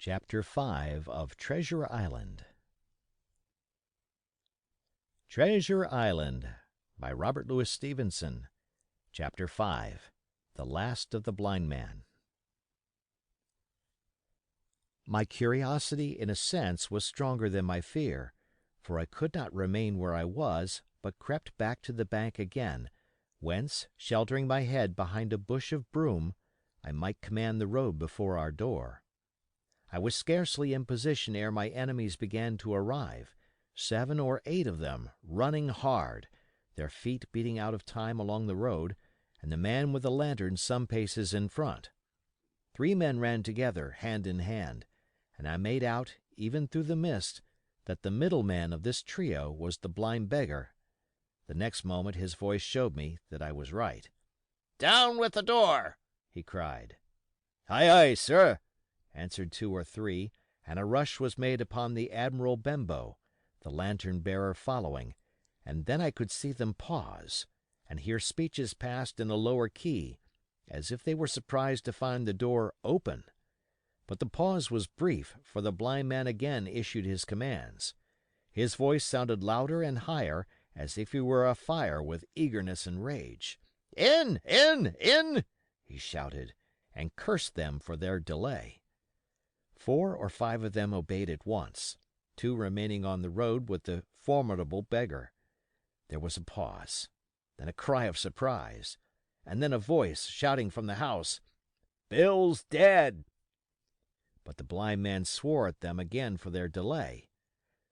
Chapter 5 of Treasure Island. Treasure Island by Robert Louis Stevenson. Chapter 5. The Last of the Blind Man. My curiosity, in a sense, was stronger than my fear, for I could not remain where I was, but crept back to the bank again, whence, sheltering my head behind a bush of broom, I might command the road before our door. I was scarcely in position ere my enemies began to arrive, 7 or 8 of them, running hard, their feet beating out of time along the road, and the man with the lantern some paces in front. 3 men ran together, hand in hand, and I made out, even through the mist, that the middle man of this trio was the blind beggar. The next moment his voice showed me that I was right. "Down with the door!" he cried. "Aye, aye, sir," answered 2 or 3, and a rush was made upon the Admiral Benbow, the lantern-bearer following, and then I could see them pause, and hear speeches passed in a lower key, as if they were surprised to find the door open. But the pause was brief, for the blind man again issued his commands. His voice sounded louder and higher, as if he were afire with eagerness and rage. "In! In! In!" he shouted, and cursed them for their delay. 4 or 5 of them obeyed at once, 2 remaining on the road with the formidable beggar. There was a pause, then a cry of surprise, and then a voice shouting from the house, "Bill's dead!" But the blind man swore at them again for their delay.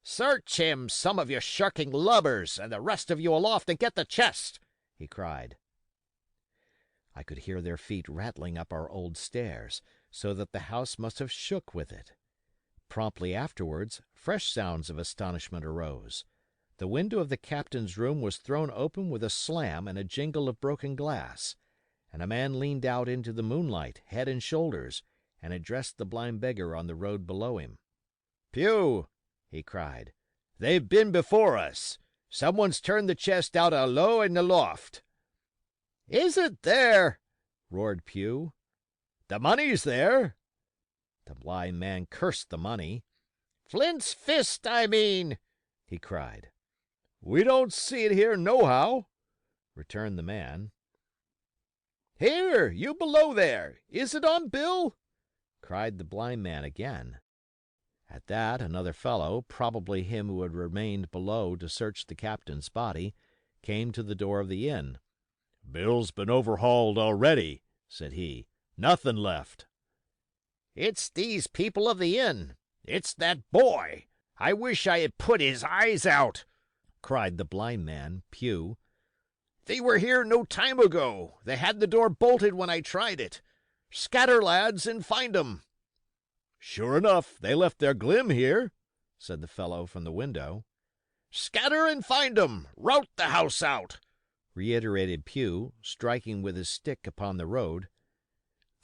"Search him, some of you shirking lubbers, and the rest of you aloft and get the chest!" he cried. I could hear their feet rattling up our old stairs, so that the house must have shook with it. Promptly afterwards, fresh sounds of astonishment arose. The window of the captain's room was thrown open with a slam and a jingle of broken glass, and a man leaned out into the moonlight, head and shoulders, and addressed the blind beggar on the road below him. "Pew!" he cried. "They've been before us. Someone's turned the chest out alow in the loft." "Is it there?" roared Pew. "The money's there." The blind man cursed the money. "Flint's fist, I mean!" he cried. "We don't see it here nohow," returned the man. "Here, you below there, is it on Bill?" cried the blind man again. At that another fellow, probably him who had remained below to search the captain's body, came to the door of the inn. "Bill's been overhauled already," said he. "Nothing left." "It's these people of the inn. It's that boy. I wish I had put his eyes out," cried the blind man, Pew. "They were here no time ago. They had the door bolted when I tried it. Scatter, lads, and find 'em." "Sure enough, they left their glim here," said the fellow from the window. "Scatter and find 'em. Rout the house out," reiterated Pew, striking with his stick upon the road.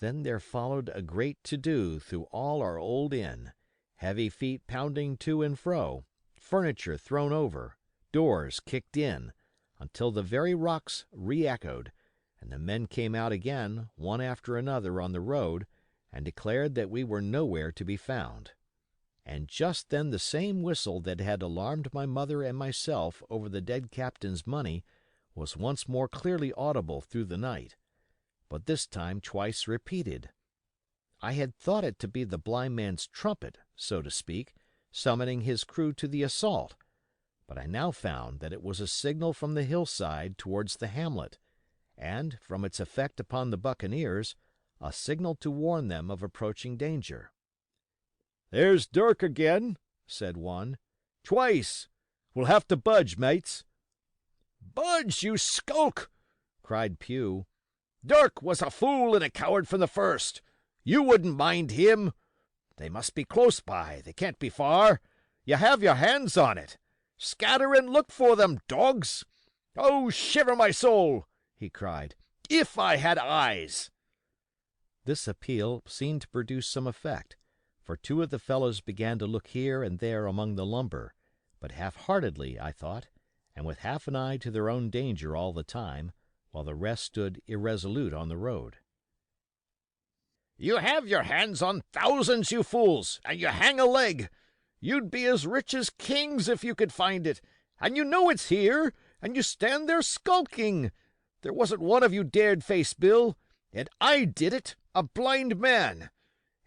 Then there followed a great to-do through all our old inn, heavy feet pounding to and fro, furniture thrown over, doors kicked in, until the very rocks re-echoed, and the men came out again, one after another on the road, and declared that we were nowhere to be found. And just then the same whistle that had alarmed my mother and myself over the dead captain's money was once more clearly audible through the night, but this time twice repeated. I had thought it to be the blind man's trumpet, so to speak, summoning his crew to the assault, but I now found that it was a signal from the hillside towards the hamlet, and, from its effect upon the buccaneers, a signal to warn them of approaching danger. "There's Dirk again," said one. "Twice. We'll have to budge, mates." "Budge, you skulk!" cried Pew. "Dirk was a fool and a coward from the first. You wouldn't mind him. They must be close by, they can't be far. You have your hands on it. Scatter and look for them, dogs! Oh, shiver my soul!" he cried. "If I had eyes!" This appeal seemed to produce some effect, for 2 of the fellows began to look here and there among the lumber, but half-heartedly, I thought, and with half an eye to their own danger all the time, while the rest stood irresolute on the road. You have your hands on thousands, you fools, and you hang a leg. You'd be as rich as kings if you could find it, and you know it's here, and you stand there skulking. There wasn't one of you dared face Bill, and I did it, a blind man.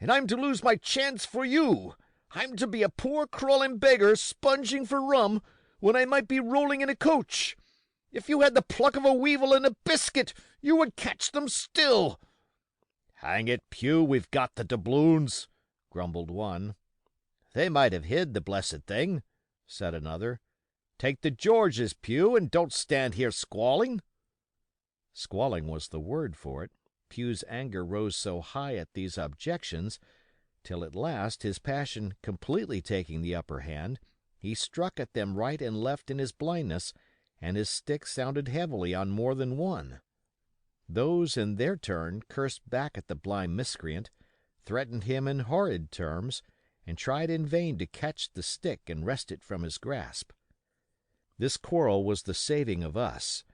And I'm to lose my chance for you. I'm to be a poor crawling beggar sponging for rum when I might be rolling in a coach. If you had the pluck of a weevil and a biscuit, you would catch them still. Hang it, Pew, we've got the doubloons, grumbled one. They might have hid the blessed thing, said another. Take the Georges, Pew, and don't stand here squalling. Squalling was the word for it. Pew's anger rose so high at these objections, till at last, his passion completely taking the upper hand, he struck at them right and left in his blindness, and his stick sounded heavily on more than one. Those, in their turn, cursed back at the blind miscreant, threatened him in horrid terms, and tried in vain to catch the stick and wrest it from his grasp. This quarrel was the saving of us,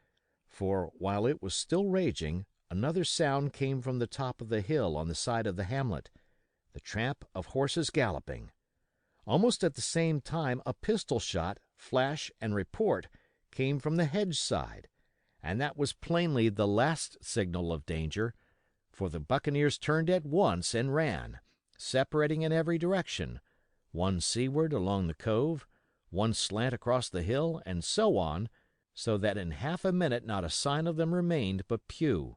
for, while it was still raging, another sound came from the top of the hill on the side of the hamlet, the tramp of horses galloping. Almost at the same time a pistol shot, flash, and report came from the hedge side, and that was plainly the last signal of danger, for the buccaneers turned at once and ran, separating in every direction, one seaward along the cove, one slant across the hill, and so on, so that in half a minute not a sign of them remained but Pew.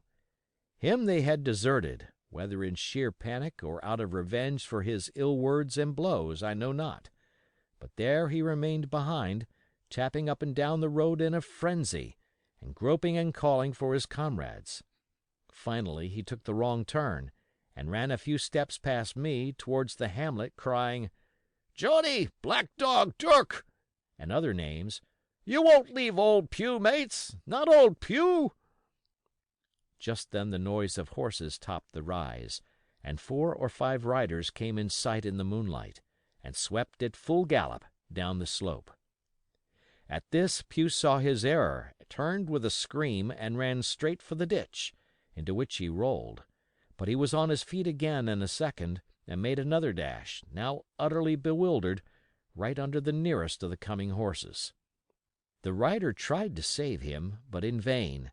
Him they had deserted, whether in sheer panic or out of revenge for his ill words and blows, I know not, but there he remained behind, tapping up and down the road in a frenzy, and groping and calling for his comrades. Finally he took the wrong turn, and ran a few steps past me towards the hamlet, crying, "Johnny, Black Dog, Dirk," and other names. "You won't leave old Pew, mates, not old Pew." Just then the noise of horses topped the rise, and 4 or 5 riders came in sight in the moonlight, and swept at full gallop down the slope. At this Pew saw his error, turned with a scream, and ran straight for the ditch, into which he rolled. But he was on his feet again in a second, and made another dash, now utterly bewildered, right under the nearest of the coming horses. The rider tried to save him, but in vain.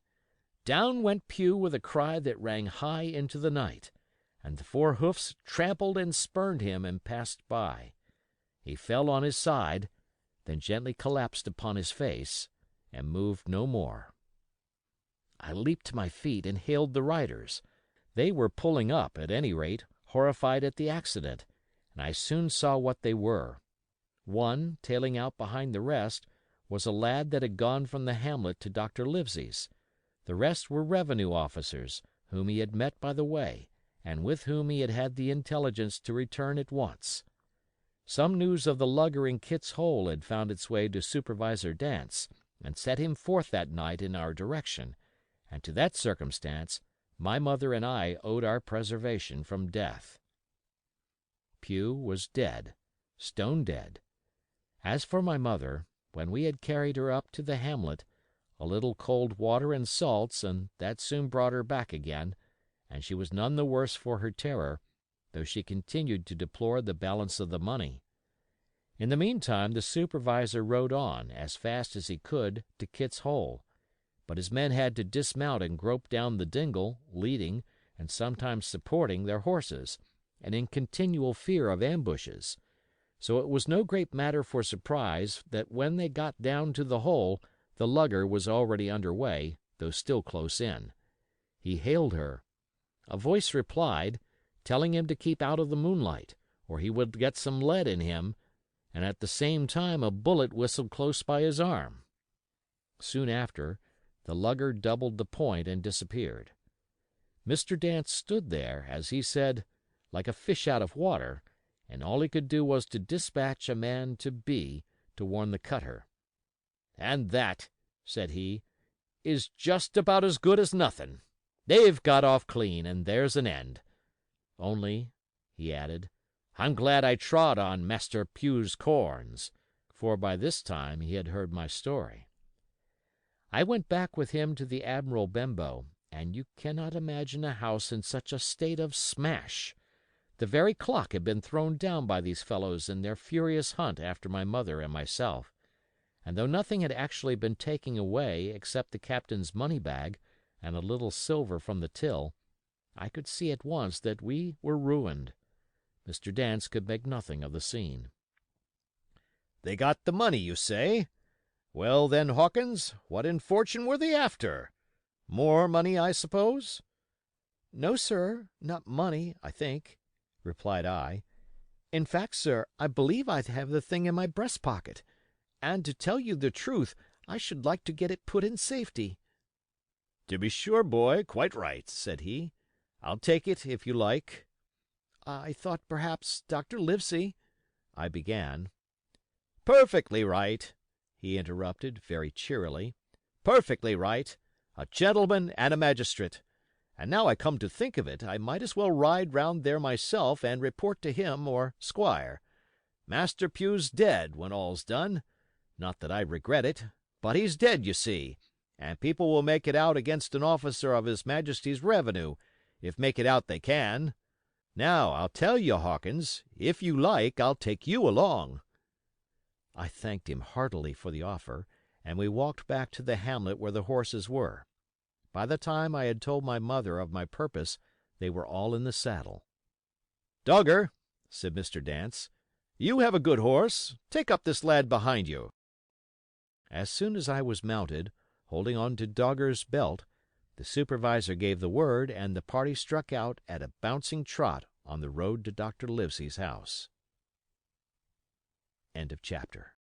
Down went Pew with a cry that rang high into the night, and the 4 hoofs trampled and spurned him and passed by. He fell on his side, then gently collapsed upon his face, and moved no more. I leaped to my feet and hailed the riders. They were pulling up, at any rate, horrified at the accident, and I soon saw what they were. One, tailing out behind the rest, was a lad that had gone from the hamlet to Dr. Livesey's. The rest were revenue officers, whom he had met by the way, and with whom he had had the intelligence to return at once. Some news of the lugger in Kit's Hole had found its way to Supervisor Dance, and set him forth that night in our direction, and to that circumstance my mother and I owed our preservation from death. Pew was dead, stone dead. As for my mother, when we had carried her up to the hamlet, a little cold water and salts, and that soon brought her back again, and she was none the worse for her terror, though she continued to deplore the balance of the money. In the meantime the supervisor rode on, as fast as he could, to Kit's Hole, but his men had to dismount and grope down the dingle, leading, and sometimes supporting, their horses, and in continual fear of ambushes. So it was no great matter for surprise that when they got down to the hole the lugger was already under way, though still close in. He hailed her. A voice replied, telling him to keep out of the moonlight, or he would get some lead in him, and at the same time a bullet whistled close by his arm. Soon after, the lugger doubled the point and disappeared. Mr. Dance stood there, as he said, like a fish out of water, and all he could do was to dispatch a man to B to warn the cutter. "And that," said he, "is just about as good as nothing. They've got off clean, and there's an end. Only," he added, "I'm glad I trod on Master Pew's corns," for by this time he had heard my story. I went back with him to the Admiral Benbow, and you cannot imagine a house in such a state of smash. The very clock had been thrown down by these fellows in their furious hunt after my mother and myself, and though nothing had actually been taken away except the captain's money-bag and a little silver from the till, I could see at once that we were ruined. Mr. Dance could make nothing of the scene. "They got the money, you say? Well then, Hawkins, what in fortune were they after? More money, I suppose?" "No, sir, not money, I think," replied I. "In fact, sir, I believe I have the thing in my breast pocket, and to tell you the truth, I should like to get it put in safety." "To be sure, boy, quite right," said he. "I'll take it, if you like." "I thought perhaps Dr. Livesey—" I began. "Perfectly right," he interrupted, very cheerily. "Perfectly right. A gentleman and a magistrate. And now I come to think of it, I might as well ride round there myself and report to him or squire. Master Pugh's dead, when all's done. Not that I regret it, but he's dead, you see, and people will make it out against an officer of His Majesty's revenue, if make it out they can. Now, I'll tell you, Hawkins, if you like, I'll take you along." I thanked him heartily for the offer, and we walked back to the hamlet where the horses were. By the time I had told my mother of my purpose, they were all in the saddle. "Dogger," said Mr. Dance, "you have a good horse. Take up this lad behind you." As soon as I was mounted, holding on to Dogger's belt, the supervisor gave the word, and the party struck out at a bouncing trot on the road to Dr. Livesey's house. End of chapter.